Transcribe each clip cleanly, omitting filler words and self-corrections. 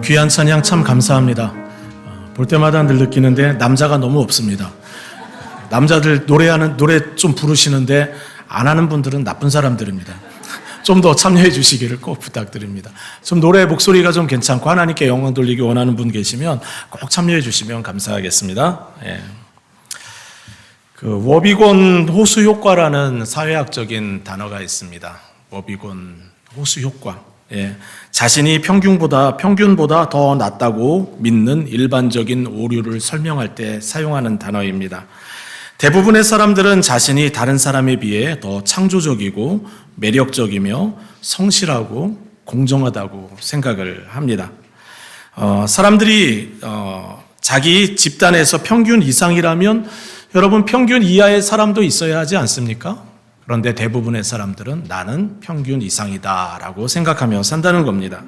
귀한 찬양 참 감사합니다. 볼 때마다 늘 느끼는데 남자가 너무 없습니다. 남자들 노래 좀 부르시는데 안 하는 분들은 나쁜 사람들입니다. 좀 더 참여해 주시기를 꼭 부탁드립니다. 좀 노래 목소리가 좀 괜찮고 하나님께 영광 돌리기 원하는 분 계시면 꼭 참여해 주시면 감사하겠습니다. 그 워비곤 호수 효과라는 사회학적인 단어가 있습니다. 워비곤 호수 효과. 자신이 평균보다 더 낫다고 믿는 일반적인 오류를 설명할 때 사용하는 단어입니다. 대부분의 사람들은 자신이 다른 사람에 비해 더 창조적이고 매력적이며 성실하고 공정하다고 생각을 합니다. 사람들이 자기 집단에서 평균 이상이라면 여러분 평균 이하의 사람도 있어야 하지 않습니까? 그런데 대부분의 사람들은 나는 평균 이상이다라고 생각하며 산다는 겁니다.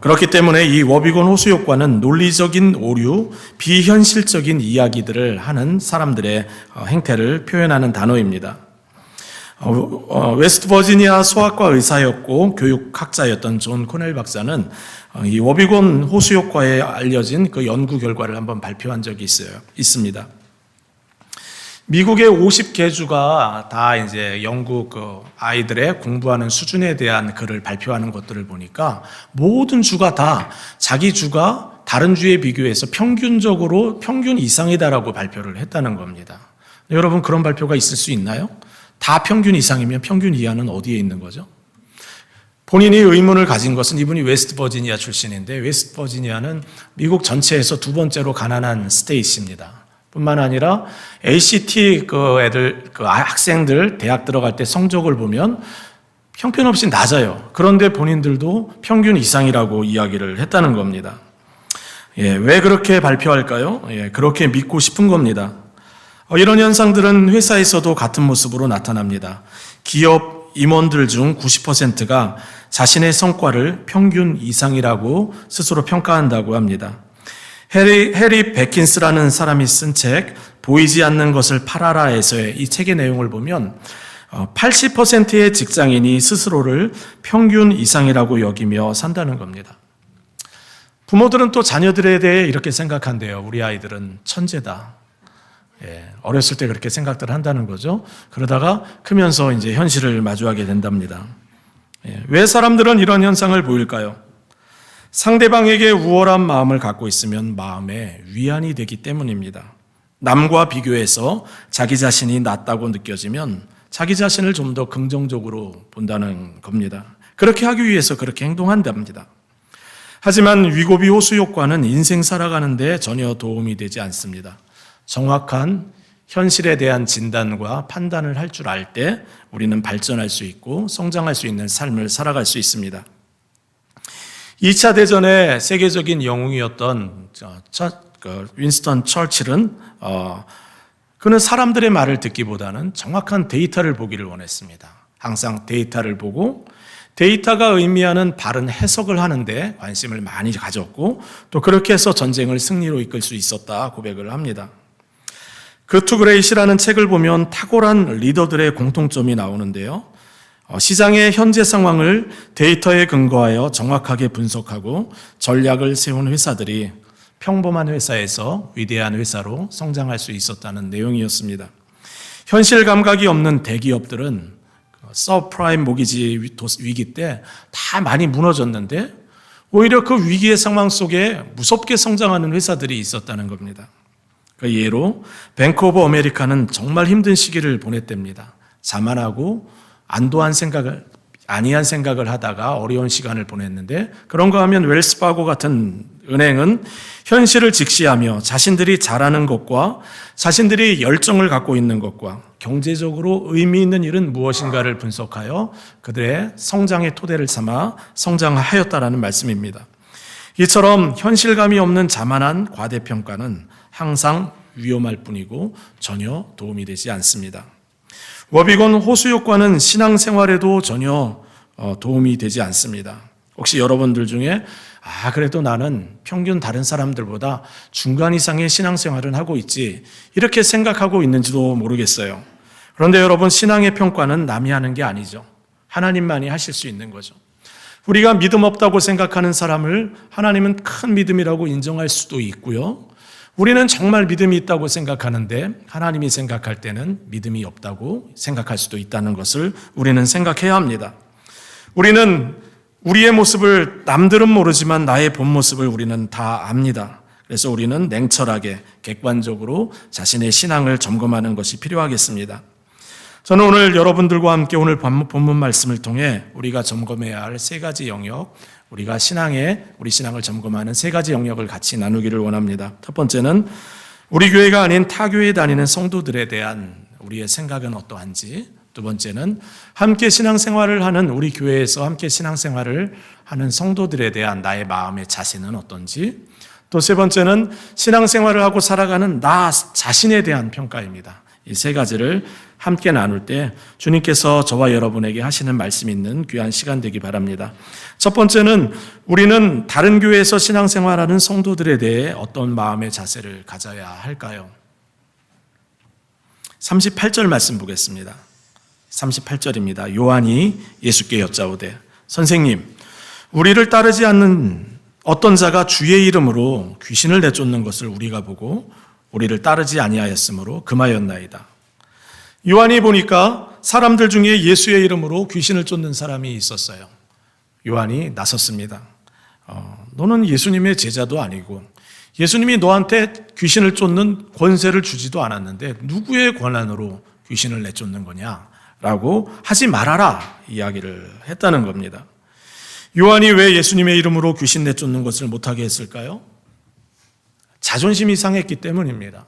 그렇기 때문에 이 워비곤 호수 효과는 논리적인 오류, 비현실적인 이야기들을 하는 사람들의 행태를 표현하는 단어입니다. 웨스트 버지니아 소아과 의사였고 교육학자였던 존 코넬 박사는 이 워비곤 호수 효과에 알려진 그 연구 결과를 한번 발표한 적이 있습니다. 미국의 50개주가 다 이제 영국 아이들의 공부하는 수준에 대한 글을 발표하는 것들을 보니까 모든 주가 다 자기 주가 다른 주에 비교해서 평균적으로 평균 이상이다라고 발표를 했다는 겁니다. 여러분 그런 발표가 있을 수 있나요? 다 평균 이상이면 평균 이하는 어디에 있는 거죠? 본인이 의문을 가진 것은 이분이 웨스트 버지니아 출신인데 웨스트 버지니아는 미국 전체에서 두 번째로 가난한 스테이트입니다. 뿐만 아니라 ACT 학생들 대학 들어갈 때 성적을 보면 형편없이 낮아요. 그런데 본인들도 평균 이상이라고 이야기를 했다는 겁니다. 왜 그렇게 발표할까요? 그렇게 믿고 싶은 겁니다. 이런 현상들은 회사에서도 같은 모습으로 나타납니다. 기업 임원들 중 90%가 자신의 성과를 평균 이상이라고 스스로 평가한다고 합니다. 해리 베킨스라는 사람이 쓴 책 보이지 않는 것을 팔아라에서의 이 책의 내용을 보면 80%의 직장인이 스스로를 평균 이상이라고 여기며 산다는 겁니다. 부모들은 또 자녀들에 대해 이렇게 생각한대요. 우리 아이들은 천재다. 어렸을 때 그렇게 생각들 한다는 거죠. 그러다가 크면서 이제 현실을 마주하게 된답니다. 왜 사람들은 이런 현상을 보일까요? 상대방에게 우월한 마음을 갖고 있으면 마음에 위안이 되기 때문입니다. 남과 비교해서 자기 자신이 낫다고 느껴지면 자기 자신을 좀 더 긍정적으로 본다는 겁니다. 그렇게 하기 위해서 그렇게 행동한답니다. 하지만 위고비 호수 효과는 인생 살아가는 데 전혀 도움이 되지 않습니다. 정확한 현실에 대한 진단과 판단을 할 줄 알 때 우리는 발전할 수 있고 성장할 수 있는 삶을 살아갈 수 있습니다. 2차 대전의 세계적인 영웅이었던 윈스턴 처칠은 그는 사람들의 말을 듣기보다는 정확한 데이터를 보기를 원했습니다. 항상 데이터를 보고 데이터가 의미하는 바른 해석을 하는데 관심을 많이 가졌고 또 그렇게 해서 전쟁을 승리로 이끌 수 있었다 고백을 합니다. 그투 그레이시라는 책을 보면 탁월한 리더들의 공통점이 나오는데요. 시장의 현재 상황을 데이터에 근거하여 정확하게 분석하고 전략을 세운 회사들이 평범한 회사에서 위대한 회사로 성장할 수 있었다는 내용이었습니다. 현실 감각이 없는 대기업들은 서프라임 모기지 위기 때 다 많이 무너졌는데 오히려 그 위기의 상황 속에 무섭게 성장하는 회사들이 있었다는 겁니다. 그 예로 뱅크 오브 아메리카는 정말 힘든 시기를 보냈답니다. 자만하고 아니한 생각을 하다가 어려운 시간을 보냈는데 그런가 하면 웰스파고 같은 은행은 현실을 직시하며 자신들이 잘하는 것과 자신들이 열정을 갖고 있는 것과 경제적으로 의미 있는 일은 무엇인가를 분석하여 그들의 성장의 토대를 삼아 성장하였다라는 말씀입니다. 이처럼 현실감이 없는 자만한 과대평가는 항상 위험할 뿐이고 전혀 도움이 되지 않습니다. 워비곤 호수 효과는 신앙생활에도 전혀 도움이 되지 않습니다. 혹시 여러분들 중에 그래도 나는 평균 다른 사람들보다 중간 이상의 신앙생활은 하고 있지 이렇게 생각하고 있는지도 모르겠어요. 그런데 여러분 신앙의 평가는 남이 하는 게 아니죠. 하나님만이 하실 수 있는 거죠. 우리가 믿음 없다고 생각하는 사람을 하나님은 큰 믿음이라고 인정할 수도 있고요. 우리는 정말 믿음이 있다고 생각하는데 하나님이 생각할 때는 믿음이 없다고 생각할 수도 있다는 것을 우리는 생각해야 합니다. 우리는 우리의 모습을 남들은 모르지만 나의 본 모습을 우리는 다 압니다. 그래서 우리는 냉철하게 객관적으로 자신의 신앙을 점검하는 것이 필요하겠습니다. 저는 오늘 여러분들과 함께 오늘 본문 말씀을 통해 우리가 점검해야 할 세 가지 영역, 우리 신앙을 점검하는 세 가지 영역을 같이 나누기를 원합니다. 첫 번째는 우리 교회가 아닌 타 교회에 다니는 성도들에 대한 우리의 생각은 어떠한지, 두 번째는 함께 신앙생활을 하는 우리 교회에서 함께 신앙생활을 하는 성도들에 대한 나의 마음의 자세는 어떤지, 또 세 번째는 신앙생활을 하고 살아가는 나 자신에 대한 평가입니다. 이 세 가지를 함께 나눌 때 주님께서 저와 여러분에게 하시는 말씀이 있는 귀한 시간 되기 바랍니다. 첫 번째는 우리는 다른 교회에서 신앙생활하는 성도들에 대해 어떤 마음의 자세를 가져야 할까요? 38절 말씀 보겠습니다. 38절입니다. 요한이 예수께 여짜오되 선생님, 우리를 따르지 않는 어떤 자가 주의 이름으로 귀신을 내쫓는 것을 우리가 보고 우리를 따르지 아니하였으므로 금하였나이다. 요한이 보니까 사람들 중에 예수의 이름으로 귀신을 쫓는 사람이 있었어요. 요한이 나섰습니다. 너는 예수님의 제자도 아니고 예수님이 너한테 귀신을 쫓는 권세를 주지도 않았는데 누구의 권한으로 귀신을 내쫓는 거냐? 라고 하지 말아라 이야기를 했다는 겁니다. 요한이 왜 예수님의 이름으로 귀신 내쫓는 것을 못하게 했을까요? 자존심이 상했기 때문입니다.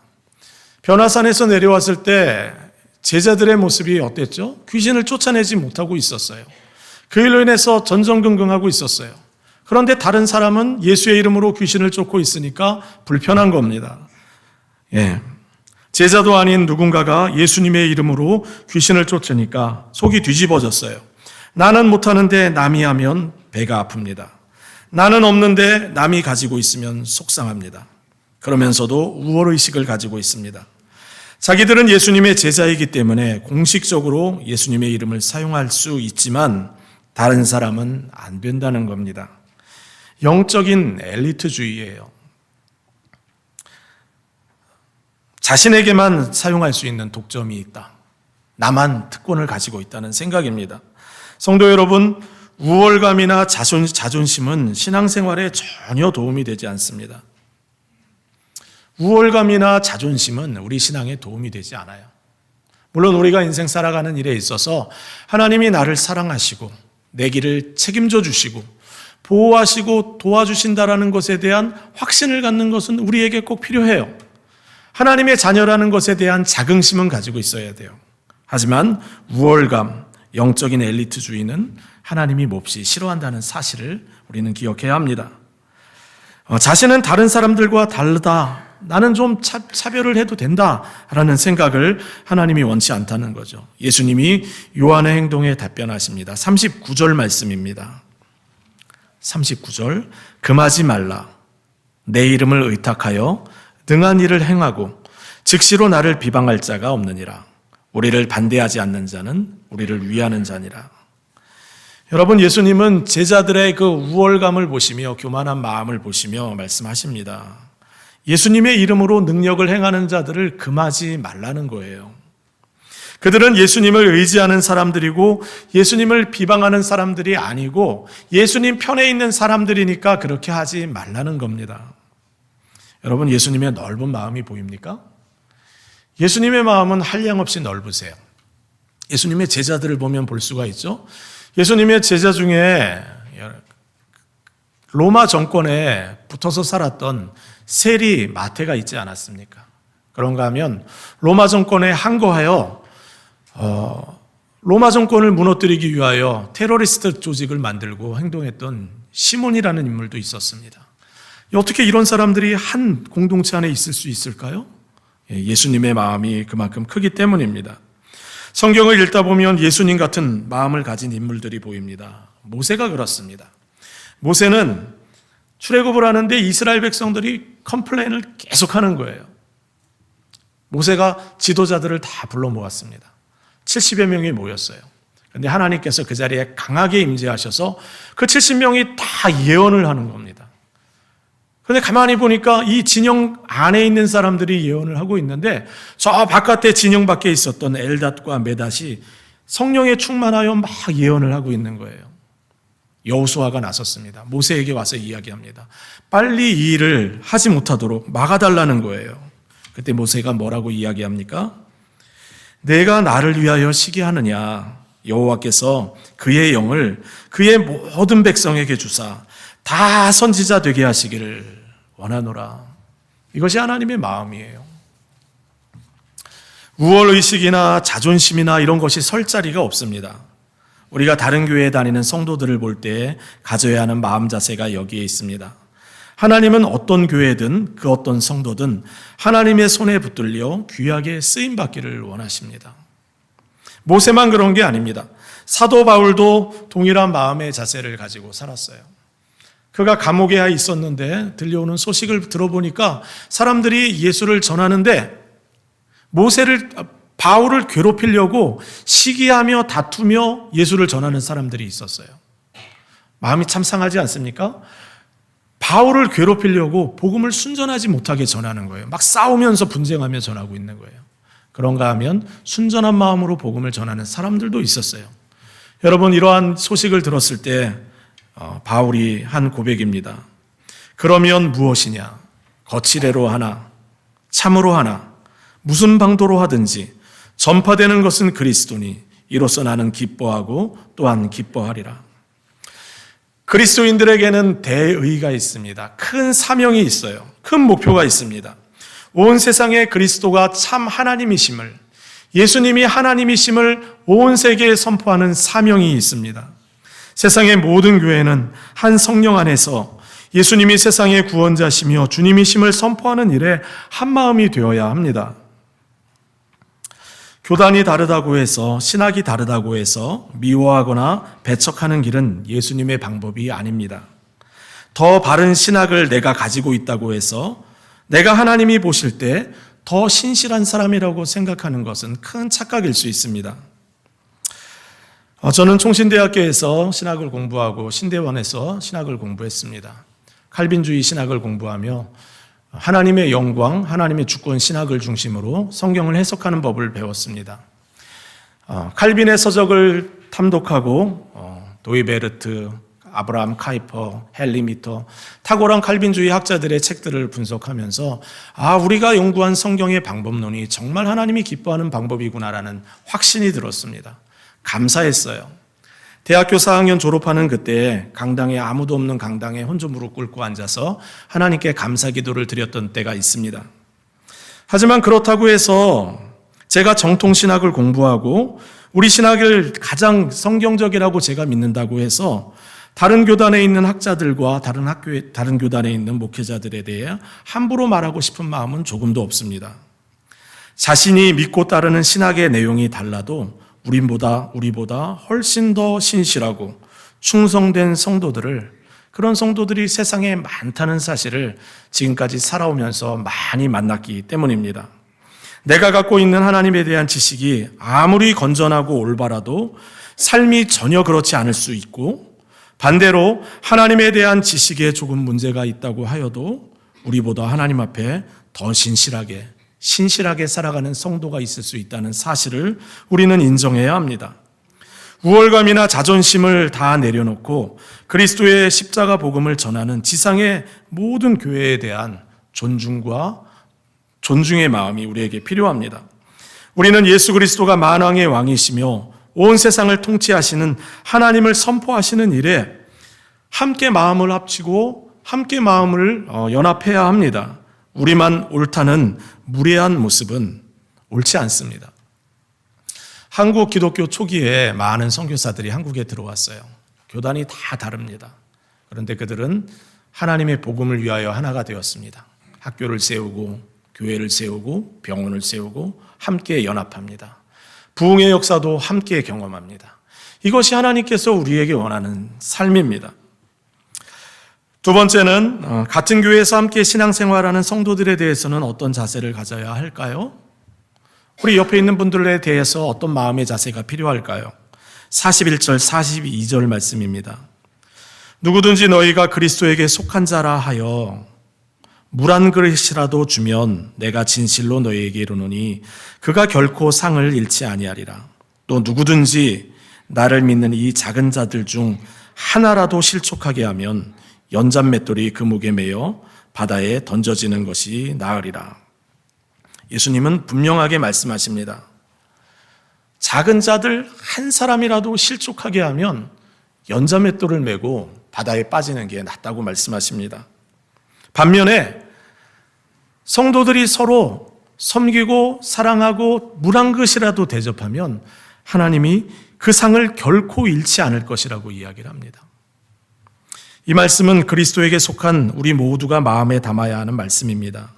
변화산에서 내려왔을 때 제자들의 모습이 어땠죠? 귀신을 쫓아내지 못하고 있었어요. 그 일로 인해서 전전긍긍하고 있었어요. 그런데 다른 사람은 예수의 이름으로 귀신을 쫓고 있으니까 불편한 겁니다. 제자도 아닌 누군가가 예수님의 이름으로 귀신을 쫓으니까 속이 뒤집어졌어요. 나는 못하는데 남이 하면 배가 아픕니다. 나는 없는데 남이 가지고 있으면 속상합니다. 그러면서도 우월의식을 가지고 있습니다. 자기들은 예수님의 제자이기 때문에 공식적으로 예수님의 이름을 사용할 수 있지만 다른 사람은 안 된다는 겁니다. 영적인 엘리트주의예요. 자신에게만 사용할 수 있는 독점이 있다. 나만 특권을 가지고 있다는 생각입니다. 성도 여러분, 우월감이나 자존심은 신앙생활에 전혀 도움이 되지 않습니다. 우월감이나 자존심은 우리 신앙에 도움이 되지 않아요. 물론 우리가 인생 살아가는 일에 있어서 하나님이 나를 사랑하시고 내 길을 책임져 주시고 보호하시고 도와주신다라는 것에 대한 확신을 갖는 것은 우리에게 꼭 필요해요. 하나님의 자녀라는 것에 대한 자긍심은 가지고 있어야 돼요. 하지만 우월감, 영적인 엘리트주의는 하나님이 몹시 싫어한다는 사실을 우리는 기억해야 합니다. 자신은 다른 사람들과 다르다, 나는 좀 차별을 해도 된다라는 생각을 하나님이 원치 않다는 거죠. 예수님이 요한의 행동에 답변하십니다. 39절 말씀입니다. 39절, 금하지 말라. 내 이름을 의탁하여 능한 일을 행하고 즉시로 나를 비방할 자가 없느니라. 우리를 반대하지 않는 자는 우리를 위하는 자니라. 여러분, 예수님은 제자들의 그 우월감을 보시며 교만한 마음을 보시며 말씀하십니다. 예수님의 이름으로 능력을 행하는 자들을 금하지 말라는 거예요. 그들은 예수님을 의지하는 사람들이고 예수님을 비방하는 사람들이 아니고 예수님 편에 있는 사람들이니까 그렇게 하지 말라는 겁니다. 여러분, 예수님의 넓은 마음이 보입니까? 예수님의 마음은 한량없이 넓으세요. 예수님의 제자들을 보면 볼 수가 있죠. 예수님의 제자 중에 로마 정권에 붙어서 살았던 세리 마태가 있지 않았습니까? 그런가 하면 로마 정권에 항거하여 로마 정권을 무너뜨리기 위하여 테러리스트 조직을 만들고 행동했던 시몬이라는 인물도 있었습니다. 어떻게 이런 사람들이 한 공동체 안에 있을 수 있을까요? 예수님의 마음이 그만큼 크기 때문입니다. 성경을 읽다 보면 예수님 같은 마음을 가진 인물들이 보입니다. 모세가 그렇습니다. 모세는 출애굽을 하는데 이스라엘 백성들이 컴플레인을 계속하는 거예요. 모세가 지도자들을 다 불러 모았습니다. 70여 명이 모였어요. 그런데 하나님께서 그 자리에 강하게 임재하셔서 그 70명이 다 예언을 하는 겁니다. 그런데 가만히 보니까 이 진영 안에 있는 사람들이 예언을 하고 있는데 저 바깥에 진영 밖에 있었던 엘닷과 메닷이 성령에 충만하여 막 예언을 하고 있는 거예요. 여호수아가 나섰습니다. 모세에게 와서 이야기합니다. 빨리 이 일을 하지 못하도록 막아달라는 거예요. 그때 모세가 뭐라고 이야기합니까? 내가 나를 위하여 시기하느냐? 여호와께서 그의 영을 그의 모든 백성에게 주사 다 선지자 되게 하시기를 원하노라. 이것이 하나님의 마음이에요. 우월의식이나 자존심이나 이런 것이 설 자리가 없습니다. 우리가 다른 교회에 다니는 성도들을 볼 때 가져야 하는 마음 자세가 여기에 있습니다. 하나님은 어떤 교회든 그 어떤 성도든 하나님의 손에 붙들려 귀하게 쓰임받기를 원하십니다. 모세만 그런 게 아닙니다. 사도 바울도 동일한 마음의 자세를 가지고 살았어요. 그가 감옥에 있었는데 들려오는 소식을 들어보니까 사람들이 예수를 전하는데 바울을 괴롭히려고 시기하며 다투며 예수를 전하는 사람들이 있었어요. 마음이 참 상하지 않습니까? 바울을 괴롭히려고 복음을 순전하지 못하게 전하는 거예요. 막 싸우면서 분쟁하며 전하고 있는 거예요. 그런가 하면 순전한 마음으로 복음을 전하는 사람들도 있었어요. 여러분, 이러한 소식을 들었을 때 바울이 한 고백입니다. 그러면 무엇이냐? 거칠애로 하나, 참으로 하나, 무슨 방도로 하든지 전파되는 것은 그리스도니 이로써 나는 기뻐하고 또한 기뻐하리라. 그리스도인들에게는 대의가 있습니다. 큰 사명이 있어요. 큰 목표가 있습니다. 온 세상에 그리스도가 참 하나님이심을, 예수님이 하나님이심을 온 세계에 선포하는 사명이 있습니다. 세상의 모든 교회는 한 성령 안에서 예수님이 세상의 구원자시며 주님이심을 선포하는 일에 한 마음이 되어야 합니다. 교단이 다르다고 해서, 신학이 다르다고 해서 미워하거나 배척하는 길은 예수님의 방법이 아닙니다. 더 바른 신학을 내가 가지고 있다고 해서 내가 하나님이 보실 때 더 신실한 사람이라고 생각하는 것은 큰 착각일 수 있습니다. 저는 총신대학교에서 신학을 공부하고 신대원에서 신학을 공부했습니다. 칼빈주의 신학을 공부하며 하나님의 영광, 하나님의 주권 신학을 중심으로 성경을 해석하는 법을 배웠습니다. 칼빈의 서적을 탐독하고 도이베르트, 아브라함 카이퍼, 헬리미터, 탁월한 칼빈주의 학자들의 책들을 분석하면서 우리가 연구한 성경의 방법론이 정말 하나님이 기뻐하는 방법이구나라는 확신이 들었습니다. 감사했어요. 대학교 4학년 졸업하는 그때 강당에, 아무도 없는 강당에 혼자 무릎 꿇고 앉아서 하나님께 감사 기도를 드렸던 때가 있습니다. 하지만 그렇다고 해서 제가 정통신학을 공부하고 우리 신학을 가장 성경적이라고 제가 믿는다고 해서 다른 교단에 있는 학자들과 다른 교단에 있는 목회자들에 대해 함부로 말하고 싶은 마음은 조금도 없습니다. 자신이 믿고 따르는 신학의 내용이 달라도 우리보다 훨씬 더 신실하고 충성된 그런 성도들이 세상에 많다는 사실을 지금까지 살아오면서 많이 만났기 때문입니다. 내가 갖고 있는 하나님에 대한 지식이 아무리 건전하고 올바라도 삶이 전혀 그렇지 않을 수 있고, 반대로 하나님에 대한 지식에 조금 문제가 있다고 하여도 우리보다 하나님 앞에 더 신실하게 살아가는 성도가 있을 수 있다는 사실을 우리는 인정해야 합니다. 우월감이나 자존심을 다 내려놓고 그리스도의 십자가 복음을 전하는 지상의 모든 교회에 대한 존중의 마음이 우리에게 필요합니다. 우리는 예수 그리스도가 만왕의 왕이시며 온 세상을 통치하시는 하나님을 선포하시는 일에 함께 마음을 합치고 함께 마음을 연합해야 합니다. 우리만 옳다는 무례한 모습은 옳지 않습니다. 한국 기독교 초기에 많은 선교사들이 한국에 들어왔어요. 교단이 다 다릅니다. 그런데 그들은 하나님의 복음을 위하여 하나가 되었습니다. 학교를 세우고 교회를 세우고 병원을 세우고 함께 연합합니다. 부흥의 역사도 함께 경험합니다. 이것이 하나님께서 우리에게 원하는 삶입니다. 두 번째는 같은 교회에서 함께 신앙생활하는 성도들에 대해서는 어떤 자세를 가져야 할까요? 우리 옆에 있는 분들에 대해서 어떤 마음의 자세가 필요할까요? 41절 42절 말씀입니다. 누구든지 너희가 그리스도에게 속한 자라 하여 물 한 그릇이라도 주면 내가 진실로 너희에게 이르노니 그가 결코 상을 잃지 아니하리라. 또 누구든지 나를 믿는 이 작은 자들 중 하나라도 실족하게 하면 연잔맷돌이 그 목에 매여 바다에 던져지는 것이 나으리라. 예수님은 분명하게 말씀하십니다. 작은 자들 한 사람이라도 실족하게 하면 연자맷돌을 메고 바다에 빠지는 게 낫다고 말씀하십니다. 반면에 성도들이 서로 섬기고 사랑하고 물 한 그릇이라도 대접하면 하나님이 그 상을 결코 잃지 않을 것이라고 이야기를 합니다. 이 말씀은 그리스도에게 속한 우리 모두가 마음에 담아야 하는 말씀입니다.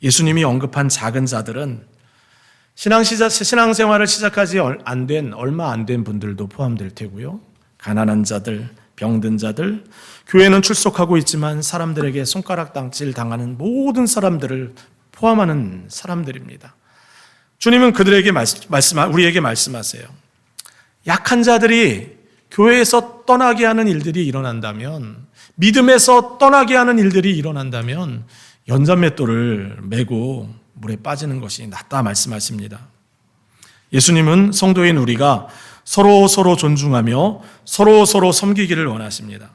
예수님이 언급한 작은 자들은 신앙생활을 시작하지 얼마 안 된 분들도 포함될 테고요. 가난한 자들, 병든 자들, 교회는 출석하고 있지만 사람들에게 손가락 당질 당하는 모든 사람들을 포함하는 사람들입니다. 주님은 그들에게 우리에게 말씀하세요. 약한 자들이 교회에서 떠나게 하는 일들이 일어난다면, 믿음에서 떠나게 하는 일들이 일어난다면 연잔맷돌을 메고 물에 빠지는 것이 낫다 말씀하십니다. 예수님은 성도인 우리가 서로 존중하며 서로 섬기기를 원하십니다.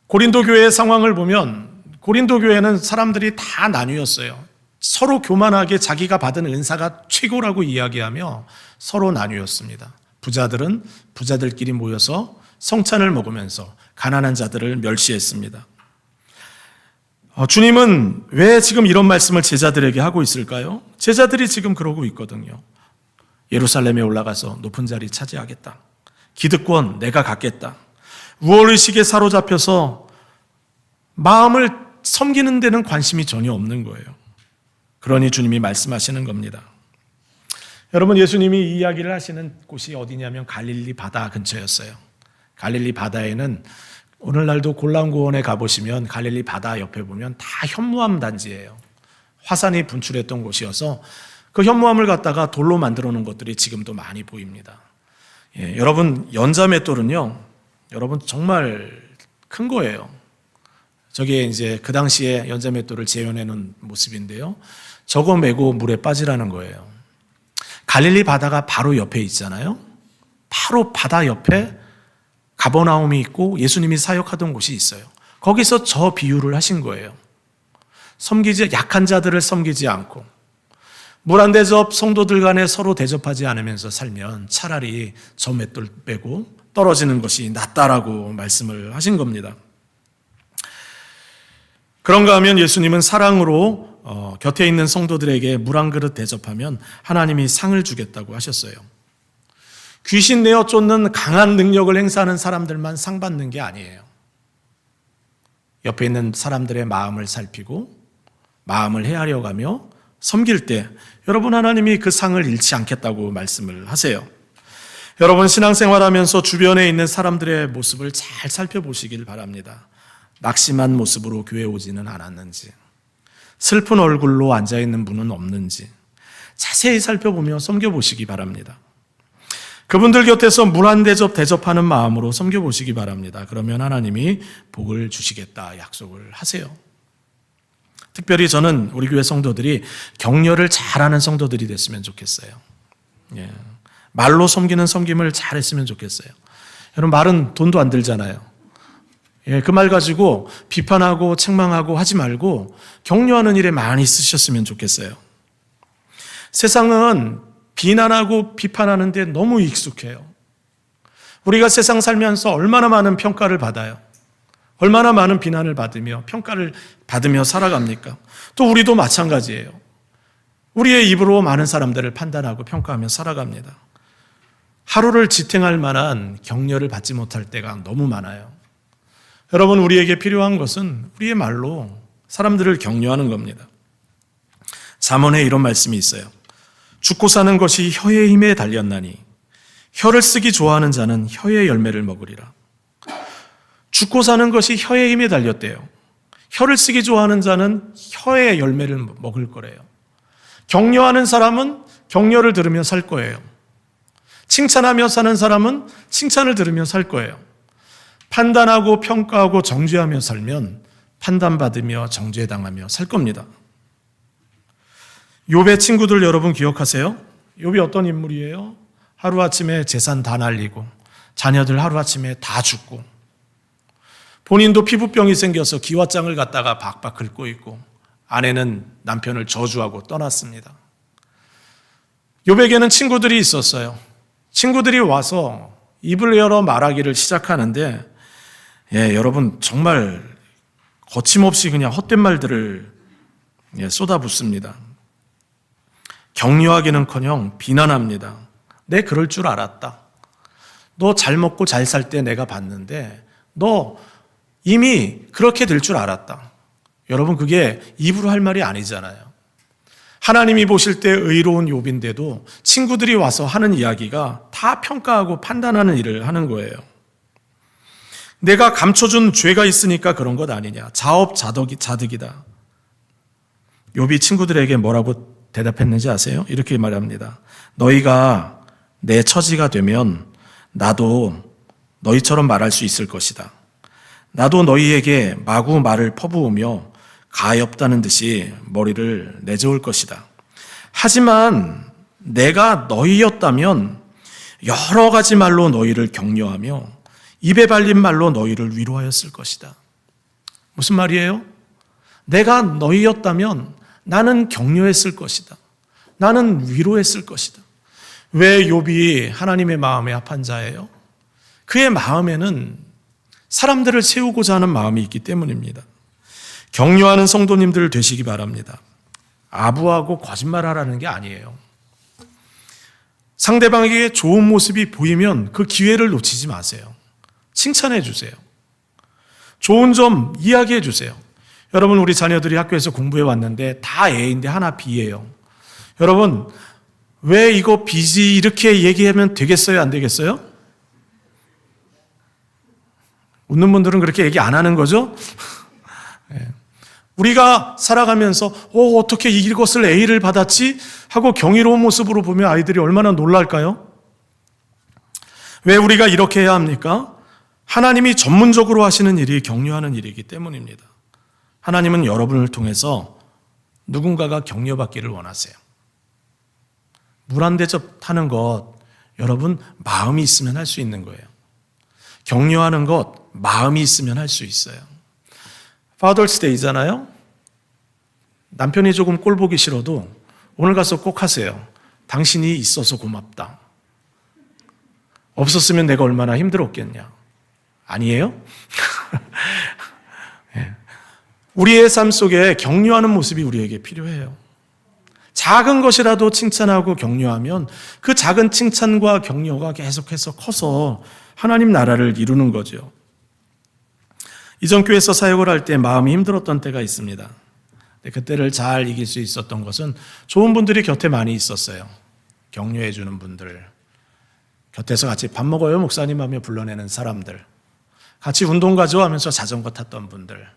고린도 교회의 상황을 보면 고린도 교회는 사람들이 다 나뉘었어요. 서로 교만하게 자기가 받은 은사가 최고라고 이야기하며 서로 나뉘었습니다. 부자들은 부자들끼리 모여서 성찬을 먹으면서 가난한 자들을 멸시했습니다. 주님은 왜 지금 이런 말씀을 제자들에게 하고 있을까요? 제자들이 지금 그러고 있거든요. 예루살렘에 올라가서 높은 자리 차지하겠다. 기득권 내가 갖겠다. 우월의식에 사로잡혀서 마음을 섬기는 데는 관심이 전혀 없는 거예요. 그러니 주님이 말씀하시는 겁니다. 여러분, 예수님이 이 이야기를 하시는 곳이 어디냐면 갈릴리 바다 근처였어요. 갈릴리 바다에는 오늘날도 골람구원에 가보시면 갈릴리 바다 옆에 보면 다 현무암 단지예요. 화산이 분출했던 곳이어서 그 현무암을 갖다가 돌로 만들어 놓은 것들이 지금도 많이 보입니다. 여러분, 연자맷돌은요, 여러분 정말 큰 거예요. 저게 이제 그 당시에 연자맷돌을 재현해 놓은 모습인데요. 저거 메고 물에 빠지라는 거예요. 갈릴리 바다가 바로 옆에 있잖아요. 바로 바다 옆에 가버나움이 있고 예수님이 사역하던 곳이 있어요. 거기서 저 비유를 하신 거예요. 약한 자들을 섬기지 않고 물 한 대접 성도들 간에 서로 대접하지 않으면서 살면 차라리 저 맷돌 빼고 떨어지는 것이 낫다라고 말씀을 하신 겁니다. 그런가 하면 예수님은 사랑으로 곁에 있는 성도들에게 물 한 그릇 대접하면 하나님이 상을 주겠다고 하셨어요. 귀신 내어 쫓는 강한 능력을 행사하는 사람들만 상 받는 게 아니에요. 옆에 있는 사람들의 마음을 살피고 마음을 헤아려가며 섬길 때 여러분, 하나님이 그 상을 잃지 않겠다고 말씀을 하세요. 여러분, 신앙생활하면서 주변에 있는 사람들의 모습을 잘 살펴보시길 바랍니다. 낙심한 모습으로 교회 오지는 않았는지, 슬픈 얼굴로 앉아있는 분은 없는지 자세히 살펴보며 섬겨보시기 바랍니다. 그분들 곁에서 물 한 대접 대접하는 마음으로 섬겨보시기 바랍니다. 그러면 하나님이 복을 주시겠다 약속을 하세요. 특별히 저는 우리 교회 성도들이 격려를 잘하는 성도들이 됐으면 좋겠어요. 말로 섬기는 섬김을 잘했으면 좋겠어요. 여러분, 말은 돈도 안 들잖아요. 그 말 가지고 비판하고 책망하고 하지 말고 격려하는 일에 많이 쓰셨으면 좋겠어요. 세상은 비난하고 비판하는 데 너무 익숙해요. 우리가 세상 살면서 얼마나 많은 평가를 받아요. 얼마나 많은 비난을 받으며 평가를 받으며 살아갑니까? 또 우리도 마찬가지예요. 우리의 입으로 많은 사람들을 판단하고 평가하며 살아갑니다. 하루를 지탱할 만한 격려를 받지 못할 때가 너무 많아요. 여러분, 우리에게 필요한 것은 우리의 말로 사람들을 격려하는 겁니다. 잠언에 이런 말씀이 있어요. 죽고 사는 것이 혀의 힘에 달렸나니 혀를 쓰기 좋아하는 자는 혀의 열매를 먹으리라. 죽고 사는 것이 혀의 힘에 달렸대요. 혀를 쓰기 좋아하는 자는 혀의 열매를 먹을 거래요. 격려하는 사람은 격려를 들으며 살 거예요. 칭찬하며 사는 사람은 칭찬을 들으며 살 거예요. 판단하고 평가하고 정죄하며 살면 판단받으며 정죄당하며 살 겁니다. 욥의 친구들 여러분 기억하세요? 욥이 어떤 인물이에요? 하루아침에 재산 다 날리고 자녀들 하루아침에 다 죽고 본인도 피부병이 생겨서 기와장을 갖다가 박박 긁고 있고 아내는 남편을 저주하고 떠났습니다. 욥에게는 친구들이 있었어요. 친구들이 와서 입을 열어 말하기를 시작하는데 여러분 정말 거침없이 그냥 헛된 말들을 쏟아붓습니다. 격려하기는커녕 비난합니다. 내 그럴 줄 알았다. 너 잘 먹고 잘 살 때 내가 봤는데 너 이미 그렇게 될 줄 알았다. 여러분 그게 입으로 할 말이 아니잖아요. 하나님이 보실 때 의로운 욥인데도 친구들이 와서 하는 이야기가 다 평가하고 판단하는 일을 하는 거예요. 내가 감춰준 죄가 있으니까 그런 것 아니냐. 자업자득이다. 욥이 친구들에게 뭐라고 대답했는지 아세요? 이렇게 말합니다. 너희가 내 처지가 되면 나도 너희처럼 말할 수 있을 것이다. 나도 너희에게 마구 말을 퍼부으며 가엾다는 듯이 머리를 내저을 것이다. 하지만 내가 너희였다면 여러 가지 말로 너희를 격려하며 입에 발린 말로 너희를 위로하였을 것이다. 무슨 말이에요? 내가 너희였다면 나는 격려했을 것이다. 나는 위로했을 것이다. 왜 욥이 하나님의 마음에 합한 자예요? 그의 마음에는 사람들을 세우고자 하는 마음이 있기 때문입니다. 격려하는 성도님들 되시기 바랍니다. 아부하고 거짓말하라는 게 아니에요. 상대방에게 좋은 모습이 보이면 그 기회를 놓치지 마세요. 칭찬해 주세요. 좋은 점 이야기해 주세요. 여러분 우리 자녀들이 학교에서 공부해 왔는데 다 A인데 하나 B예요. 여러분 왜 이거 B지 이렇게 얘기하면 되겠어요? 안 되겠어요? 웃는 분들은 그렇게 얘기 안 하는 거죠? 우리가 살아가면서 어떻게 이것을 A를 받았지? 하고 경이로운 모습으로 보면 아이들이 얼마나 놀랄까요? 왜 우리가 이렇게 해야 합니까? 하나님이 전문적으로 하시는 일이 격려하는 일이기 때문입니다. 하나님은 여러분을 통해서 누군가가 격려받기를 원하세요. 물 한 대접 하는 것 여러분 마음이 있으면 할 수 있는 거예요. 격려하는 것 마음이 있으면 할 수 있어요. Father's Day잖아요. 남편이 조금 꼴 보기 싫어도 오늘 가서 꼭 하세요. 당신이 있어서 고맙다. 없었으면 내가 얼마나 힘들었겠냐. 아니에요? 우리의 삶 속에 격려하는 모습이 우리에게 필요해요. 작은 것이라도 칭찬하고 격려하면 그 작은 칭찬과 격려가 계속해서 커서 하나님 나라를 이루는 거죠. 이전 교회에서 사역을 할 때 마음이 힘들었던 때가 있습니다. 그때를 잘 이길 수 있었던 것은 좋은 분들이 곁에 많이 있었어요. 격려해 주는 분들, 곁에서 같이 밥 먹어요 목사님 하며 불러내는 사람들, 같이 운동 가죠 하면서 자전거 탔던 분들,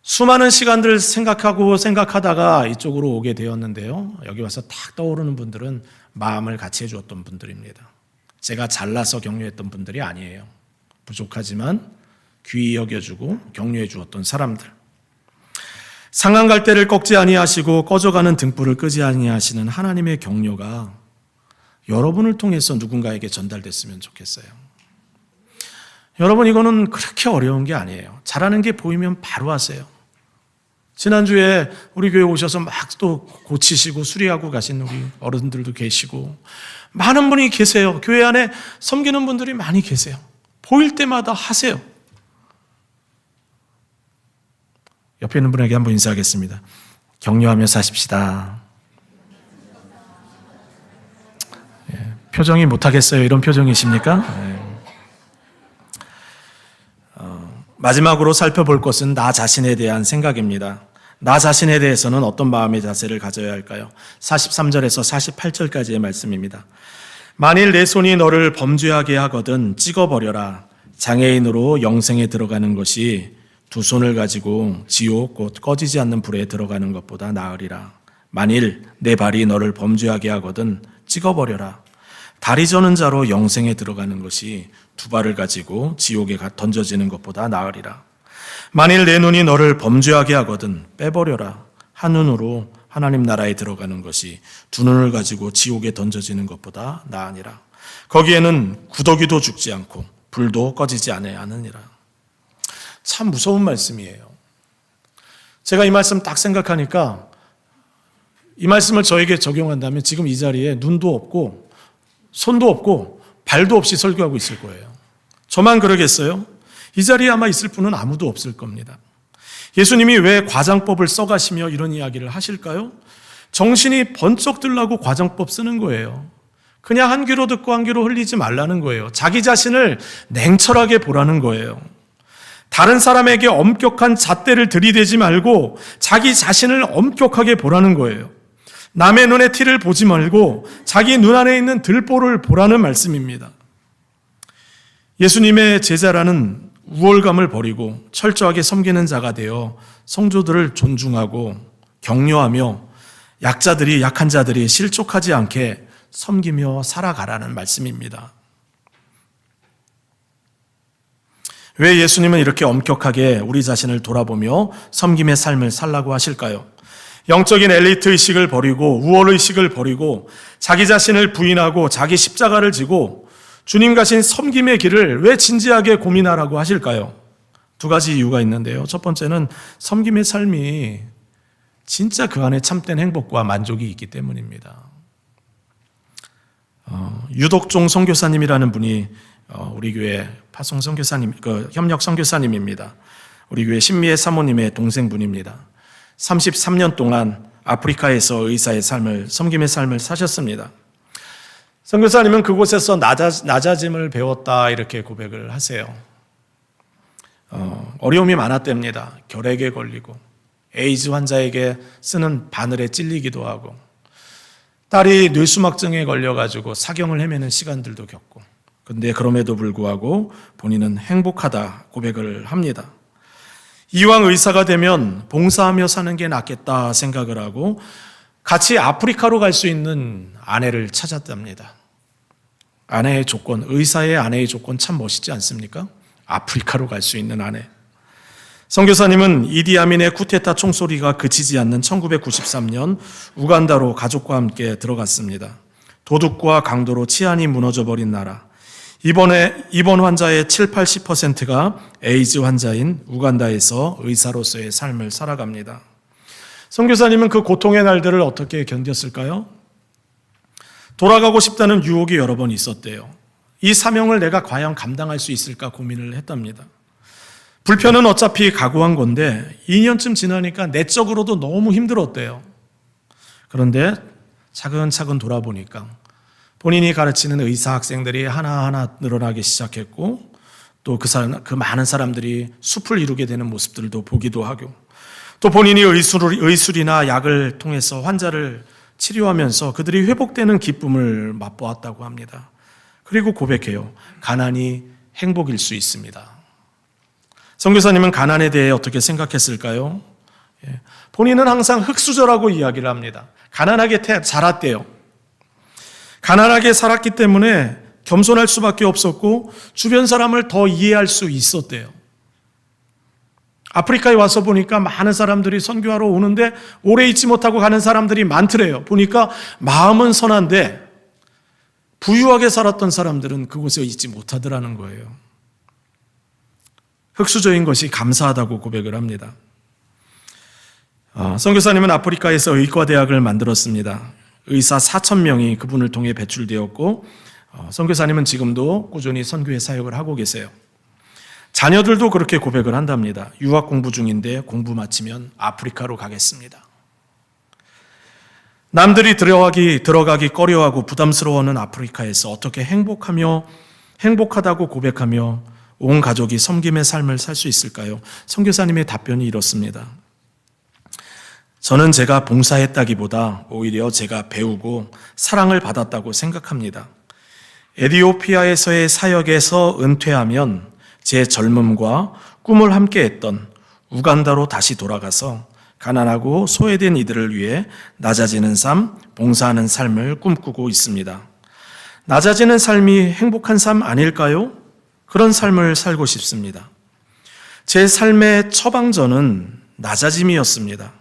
수많은 시간들 생각하다가 이쪽으로 오게 되었는데요. 여기 와서 탁 떠오르는 분들은 마음을 같이 해주었던 분들입니다. 제가 잘나서 격려했던 분들이 아니에요. 부족하지만 귀히 여겨주고 격려해 주었던 사람들. 상한 갈대를 꺾지 아니하시고 꺼져가는 등불을 끄지 아니하시는 하나님의 격려가 여러분을 통해서 누군가에게 전달됐으면 좋겠어요. 여러분 이거는 그렇게 어려운 게 아니에요. 잘하는 게 보이면 바로 하세요. 지난주에 우리 교회 오셔서 막 또 고치시고 수리하고 가신 우리 어른들도 계시고 많은 분이 계세요. 교회 안에 섬기는 분들이 많이 계세요. 보일 때마다 하세요. 옆에 있는 분에게 한번 인사하겠습니다. 격려하며 사십시다. 표정이 못하겠어요. 이런 표정이십니까? 마지막으로 살펴볼 것은 나 자신에 대한 생각입니다. 나 자신에 대해서는 어떤 마음의 자세를 가져야 할까요? 43절에서 48절까지의 말씀입니다. 만일 내 손이 너를 범죄하게 하거든 찍어버려라. 장애인으로 영생에 들어가는 것이 두 손을 가지고 지옥 곧 꺼지지 않는 불에 들어가는 것보다 나으리라. 만일 내 발이 너를 범죄하게 하거든 찍어버려라. 다리 저는 자로 영생에 들어가는 것이 두 발을 가지고 지옥에 던져지는 것보다 나으리라. 만일 내 눈이 너를 범죄하게 하거든 빼버려라. 한 눈으로 하나님 나라에 들어가는 것이 두 눈을 가지고 지옥에 던져지는 것보다 나으니라. 거기에는 구더기도 죽지 않고 불도 꺼지지 아니하느니라. 참 무서운 말씀이에요. 제가 이 말씀 딱 생각하니까 이 말씀을 저에게 적용한다면 지금 이 자리에 눈도 없고 손도 없고 발도 없이 설교하고 있을 거예요. 저만 그러겠어요? 이 자리에 아마 있을 분은 아무도 없을 겁니다. 예수님이 왜 과장법을 써가시며 이런 이야기를 하실까요? 정신이 번쩍 들라고 과장법 쓰는 거예요. 그냥 한 귀로 듣고 한 귀로 흘리지 말라는 거예요. 자기 자신을 냉철하게 보라는 거예요. 다른 사람에게 엄격한 잣대를 들이대지 말고 자기 자신을 엄격하게 보라는 거예요. 남의 눈에 티를 보지 말고 자기 눈 안에 있는 들보를 보라는 말씀입니다. 예수님의 제자라는 우월감을 버리고 철저하게 섬기는 자가 되어 성도들을 존중하고 격려하며 약한 자들이 실족하지 않게 섬기며 살아가라는 말씀입니다. 왜 예수님은 이렇게 엄격하게 우리 자신을 돌아보며 섬김의 삶을 살라고 하실까요? 영적인 엘리트 의식을 버리고 우월 의식을 버리고 자기 자신을 부인하고 자기 십자가를 지고 주님 가신 섬김의 길을 왜 진지하게 고민하라고 하실까요? 두 가지 이유가 있는데요. 첫 번째는 섬김의 삶이 진짜 그 안에 참된 행복과 만족이 있기 때문입니다. 유덕종 선교사님이라는 분이 우리 교회 파송 선교사님, 협력 선교사님입니다. 우리 교회 신미애 사모님의 동생분입니다. 33년 동안 아프리카에서 의사의 삶을, 섬김의 삶을 사셨습니다. 선교사님은 그곳에서 낮아짐을 배웠다 이렇게 고백을 하세요. 어려움이 많았답니다. 결핵에 걸리고 에이즈 환자에게 쓰는 바늘에 찔리기도 하고 딸이 뇌수막증에 걸려가지고 사경을 헤매는 시간들도 겪고 근데 그럼에도 불구하고 본인은 행복하다 고백을 합니다. 이왕 의사가 되면 봉사하며 사는 게 낫겠다 생각을 하고 같이 아프리카로 갈 수 있는 아내를 찾았답니다. 아내의 조건, 의사의 아내의 조건 참 멋있지 않습니까? 아프리카로 갈 수 있는 아내. 선교사님은 이디아민의 쿠데타 총소리가 그치지 않는 1993년 우간다로 가족과 함께 들어갔습니다. 도둑과 강도로 치안이 무너져버린 나라. 입원 환자의 7, 80%가 에이즈 환자인 우간다에서 의사로서의 삶을 살아갑니다. 선교사님은 그 고통의 날들을 어떻게 견뎠을까요? 돌아가고 싶다는 유혹이 여러 번 있었대요. 이 사명을 내가 과연 감당할 수 있을까 고민을 했답니다. 불편은 어차피 각오한 건데 2년쯤 지나니까 내적으로도 너무 힘들었대요. 그런데 차근차근 돌아보니까 본인이 가르치는 의사 학생들이 하나하나 늘어나기 시작했고 또 그 많은 사람들이 숲을 이루게 되는 모습들도 보기도 하고 또 본인이 의술이나 약을 통해서 환자를 치료하면서 그들이 회복되는 기쁨을 맛보았다고 합니다. 그리고 고백해요. 가난이 행복일 수 있습니다. 선교사님은 가난에 대해 어떻게 생각했을까요? 본인은 항상 흙수저라고 이야기를 합니다. 가난하게 자랐대요. 가난하게 살았기 때문에 겸손할 수밖에 없었고 주변 사람을 더 이해할 수 있었대요. 아프리카에 와서 보니까 많은 사람들이 선교하러 오는데 오래 있지 못하고 가는 사람들이 많더래요. 보니까 마음은 선한데 부유하게 살았던 사람들은 그곳에 있지 못하더라는 거예요. 흙수저인 것이 감사하다고 고백을 합니다. 선교사님은 아프리카에서 의과대학을 만들었습니다. 의사 4,000명이 그분을 통해 배출되었고 선교사님은 지금도 꾸준히 선교의 사역을 하고 계세요. 자녀들도 그렇게 고백을 한답니다. 유학 공부 중인데 공부 마치면 아프리카로 가겠습니다. 남들이 들어가기 꺼려하고 부담스러워하는 아프리카에서 어떻게 행복하다고 고백하며 온 가족이 섬김의 삶을 살 수 있을까요? 선교사님의 답변이 이렇습니다. 저는 제가 봉사했다기보다 오히려 제가 배우고 사랑을 받았다고 생각합니다. 에티오피아에서의 사역에서 은퇴하면 제 젊음과 꿈을 함께했던 우간다로 다시 돌아가서 가난하고 소외된 이들을 위해 낮아지는 삶, 봉사하는 삶을 꿈꾸고 있습니다. 낮아지는 삶이 행복한 삶 아닐까요? 그런 삶을 살고 싶습니다. 제 삶의 처방전은 낮아짐이었습니다.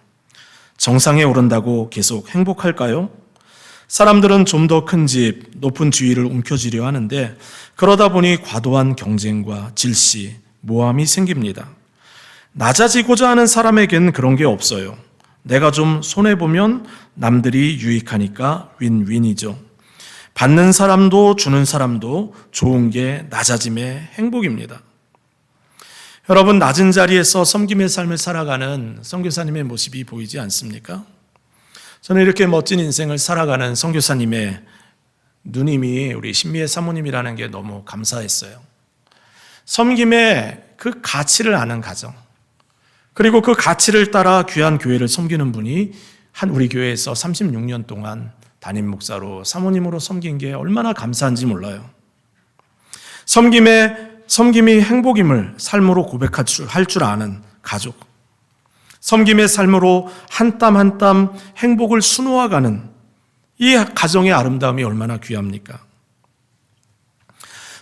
정상에 오른다고 계속 행복할까요? 사람들은 좀 더 큰 집, 높은 주위를 움켜쥐려 하는데 그러다 보니 과도한 경쟁과 질시, 모함이 생깁니다. 낮아지고자 하는 사람에겐 그런 게 없어요. 내가 좀 손해보면 남들이 유익하니까 윈윈이죠. 받는 사람도 주는 사람도 좋은 게 낮아짐의 행복입니다. 여러분, 낮은 자리에서 섬김의 삶을 살아가는 선교사님의 모습이 보이지 않습니까? 저는 이렇게 멋진 인생을 살아가는 선교사님의 누님이 우리 신미애 사모님이라는 게 너무 감사했어요. 섬김의 그 가치를 아는 가정, 그리고 그 가치를 따라 귀한 교회를 섬기는 분이 한 우리 교회에서 36년 동안 담임 목사로 사모님으로 섬긴 게 얼마나 감사한지 몰라요. 섬김이 행복임을 삶으로 고백할 줄 아는 가족, 섬김의 삶으로 한 땀 한 땀 행복을 수놓아가는 이 가정의 아름다움이 얼마나 귀합니까?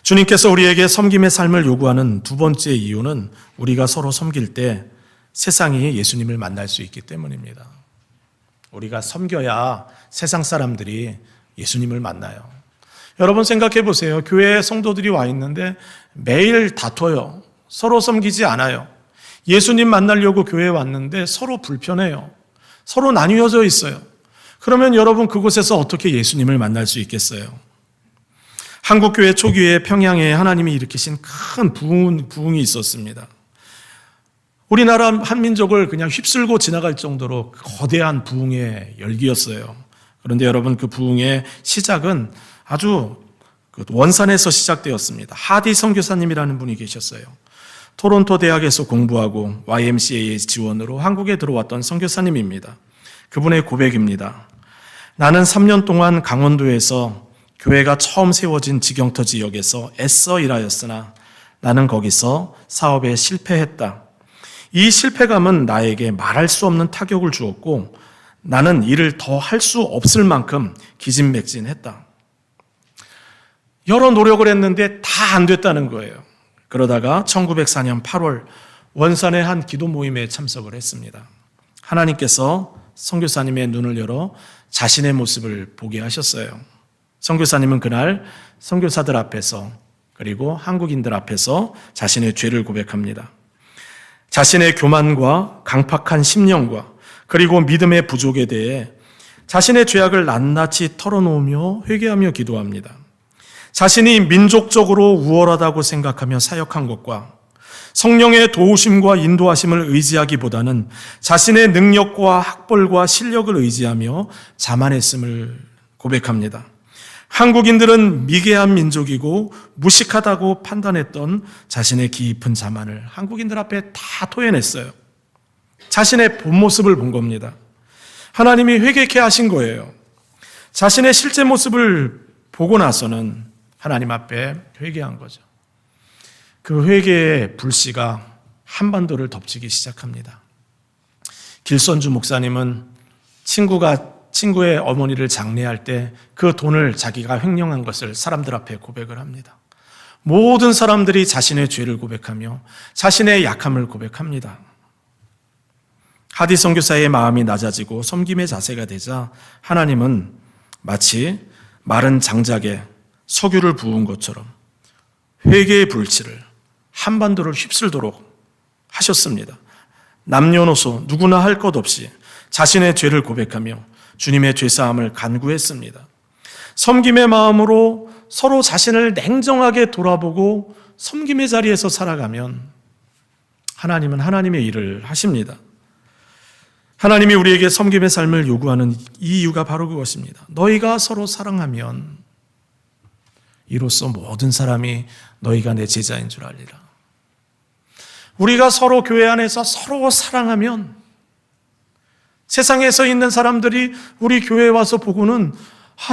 주님께서 우리에게 섬김의 삶을 요구하는 두 번째 이유는 우리가 서로 섬길 때 세상이 예수님을 만날 수 있기 때문입니다. 우리가 섬겨야 세상 사람들이 예수님을 만나요. 여러분 생각해 보세요. 교회에 성도들이 와 있는데 매일 다퉈요. 서로 섬기지 않아요. 예수님 만나려고 교회에 왔는데 서로 불편해요. 서로 나뉘어져 있어요. 그러면 여러분 그곳에서 어떻게 예수님을 만날 수 있겠어요? 한국교회 초기에 평양에 하나님이 일으키신 큰 부흥이 있었습니다. 우리나라 한민족을 그냥 휩쓸고 지나갈 정도로 거대한 부흥의 열기였어요. 그런데 여러분 그 부흥의 시작은 아주 원산에서 시작되었습니다. 하디 선교사님이라는 분이 계셨어요. 토론토 대학에서 공부하고 YMCA 지원으로 한국에 들어왔던 선교사님입니다. 그분의 고백입니다. 나는 3년 동안 강원도에서 교회가 처음 세워진 지경터 지역에서 애써 일하였으나 나는 거기서 사업에 실패했다. 이 실패감은 나에게 말할 수 없는 타격을 주었고 나는 일을 더 할 수 없을 만큼 기진맥진했다. 여러 노력을 했는데 다 안 됐다는 거예요. 그러다가 1904년 8월 원산의 한 기도 모임에 참석을 했습니다. 하나님께서 선교사님의 눈을 열어 자신의 모습을 보게 하셨어요. 선교사님은 그날 선교사들 앞에서 그리고 한국인들 앞에서 자신의 죄를 고백합니다. 자신의 교만과 강팍한 심령과 그리고 믿음의 부족에 대해 자신의 죄악을 낱낱이 털어놓으며 회개하며 기도합니다. 자신이 민족적으로 우월하다고 생각하며 사역한 것과 성령의 도우심과 인도하심을 의지하기보다는 자신의 능력과 학벌과 실력을 의지하며 자만했음을 고백합니다. 한국인들은 미개한 민족이고 무식하다고 판단했던 자신의 깊은 자만을 한국인들 앞에 다 토해냈어요. 자신의 본 모습을 본 겁니다. 하나님이 회개케 하신 거예요. 자신의 실제 모습을 보고 나서는 하나님 앞에 회개한 거죠. 그 회개의 불씨가 한반도를 덮치기 시작합니다. 길선주 목사님은 친구의 어머니를 장례할 때 그 돈을 자기가 횡령한 것을 사람들 앞에 고백을 합니다. 모든 사람들이 자신의 죄를 고백하며 자신의 약함을 고백합니다. 하디 선교사의 마음이 낮아지고 섬김의 자세가 되자 하나님은 마치 마른 장작에 석유를 부은 것처럼 회개의 불씨를 한반도를 휩쓸도록 하셨습니다. 남녀노소 누구나 할 것 없이 자신의 죄를 고백하며 주님의 죄사함을 간구했습니다. 섬김의 마음으로 서로 자신을 냉정하게 돌아보고 섬김의 자리에서 살아가면 하나님은 하나님의 일을 하십니다. 하나님이 우리에게 섬김의 삶을 요구하는 이유가 바로 그것입니다. 너희가 서로 사랑하면 이로써 모든 사람이 너희가 내 제자인 줄 알리라. 우리가 서로 교회 안에서 서로 사랑하면 세상에서 있는 사람들이 우리 교회에 와서 보고는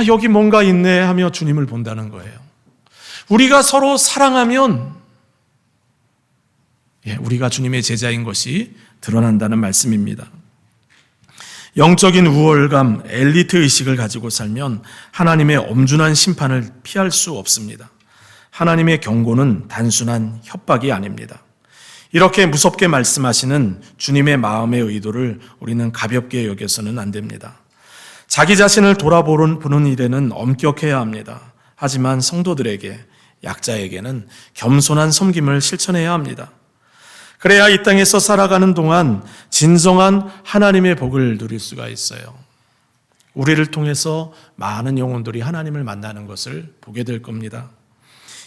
여기 뭔가 있네 하며 주님을 본다는 거예요. 우리가 서로 사랑하면 우리가 주님의 제자인 것이 드러난다는 말씀입니다. 영적인 우월감, 엘리트 의식을 가지고 살면 하나님의 엄중한 심판을 피할 수 없습니다. 하나님의 경고는 단순한 협박이 아닙니다. 이렇게 무섭게 말씀하시는 주님의 마음의 의도를 우리는 가볍게 여겨서는 안 됩니다. 자기 자신을 돌아보는 일에는 엄격해야 합니다. 하지만 성도들에게, 약자에게는 겸손한 섬김을 실천해야 합니다. 그래야 이 땅에서 살아가는 동안 진정한 하나님의 복을 누릴 수가 있어요. 우리를 통해서 많은 영혼들이 하나님을 만나는 것을 보게 될 겁니다.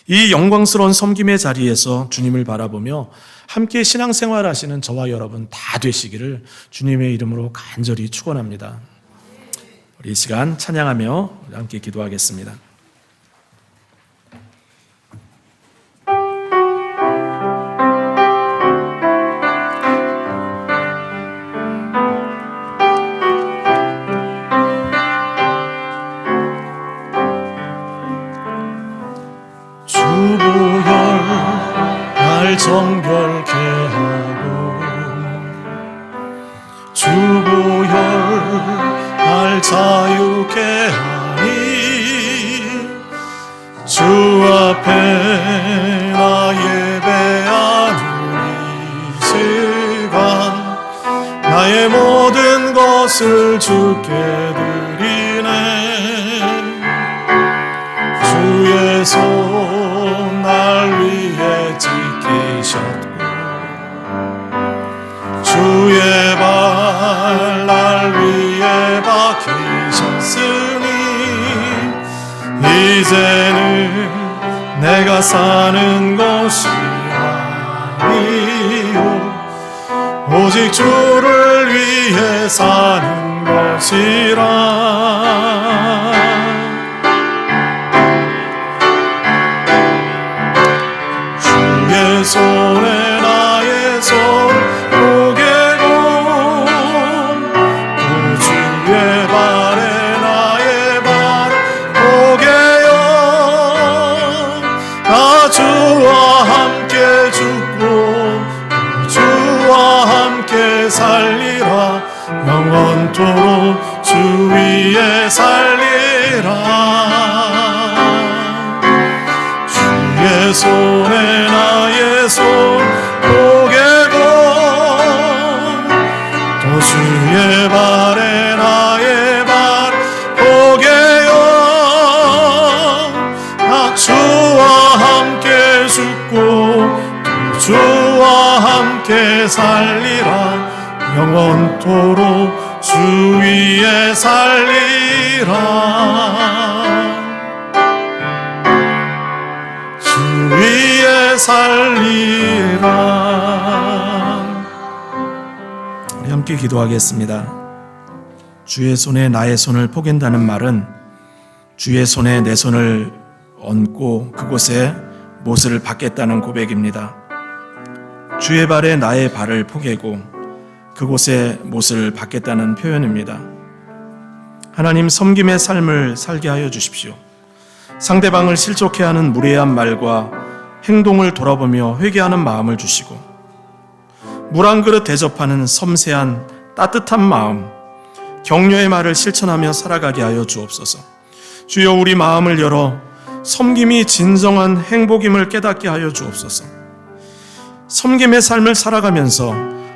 이 영광스러운 섬김의 자리에서 주님을 바라보며 함께 신앙생활 하시는 저와 여러분 다 되시기를 주님의 이름으로 간절히 축원합니다. 우리 이 시간 찬양하며 함께 기도하겠습니다. 정결케 하고 주보혈 날 자유케 하니 주 앞에 나 예배하는 이 시간 나의 모든 것을 주께 드리네 주의 손 날 위해 지키셨고 주의 발 날 위해 박히셨으니 이제는 내가 사는 것이 아니요 오직 주를 위해 사는 것이라 주의 손에 나의 손 고개고 또 주의 발에 나의 발 고개여 나 주와 함께 죽고 주와 함께 살리라 영원토록 주 위에 살리라 주의 손에 나의 손 고개고 또 주의 발에 나의 발 고개여 나 주와 함께 죽고 또 주와 함께 살리라 영원토록 주 위에 살리라 위에 살리라. 우리 함께 기도하겠습니다. 주의 손에 나의 손을 포갠다는 말은 주의 손에 내 손을 얹고 그곳에 못을 박겠다는 고백입니다. 주의 발에 나의 발을 포개고 그곳에 못을 박겠다는 표현입니다. 하나님, 섬김의 삶을 살게 하여 주십시오. 상대방을 실족해 하는 무례한 말과 행동을 돌아보며 회개하는 마음을 주시고 물 한 그릇 대접하는 섬세한 따뜻한 마음, 격려의 말을 실천하며 살아가게 하여 주옵소서. 주여, 우리 마음을 열어 섬김이 진정한 행복임을 깨닫게 하여 주옵소서. 섬김의 삶을 살아가면서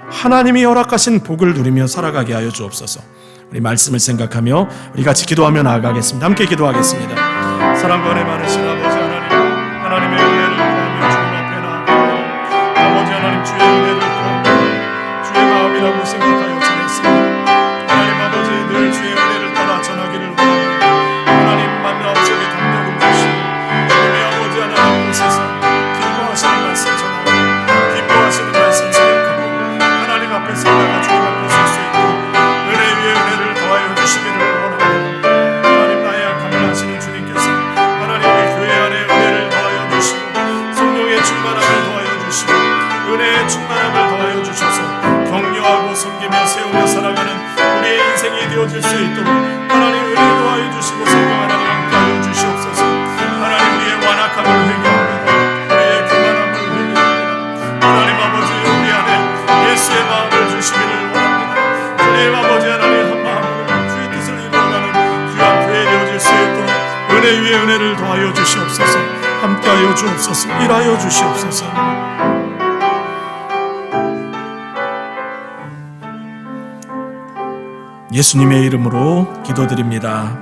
하나님이 허락하신 복을 누리며 살아가게 하여 주옵소서. 우리 말씀을 생각하며 우리 같이 기도하며 나아가겠습니다. 함께 기도하겠습니다. 사랑과 은혜 많으신 아버지 하나님, 하나님의 은혜를 구하며 주님 앞에 나아갑니다. 아버지 하나님, 주의 은혜를 구하며 주의 마음이라고 생각하여 전했습니다. 하나님 아버지, 늘 주의 은혜를 따라 전하기를 원합니다. 하나님 만나 없이 담력을 주시고 주님의 아버지 하나님 곳에서 기뻐하시는 말씀 전하고 기뻐하시는 말씀 생각하고 하나님 앞에서 나가 주님 앞에 설 수 있도록 은혜 위에 은혜를 더하여 주시기를 원합니다. 하나님, 나의 약함을 아시는 주님께서 하나님 우리 교회 안에 은혜를 더하여 주시고 성령의 충만함을 더하여 주시고 은혜의 충만함을 더하여 주셔서 격려하고 섬기며 세우며 살아가는 우리의 인생이 되어질 수 있도록 하나님 은혜 더하여 주시고 성령 하나님 함께하여 주시옵소서. 하나님, 우리의 완악함을 회개합니다. 우리의 교만함을 회개합니다. 하나님 아버지, 우리 안에 예수의 마음을 주시기를 원합니다. 주님 아버지 하나님 한 마음 은혜 위에 은혜를 더하여 주시옵소서. 함께하여 주옵소서. 일하여 주시옵소서. 예수님의 이름으로 기도드립니다.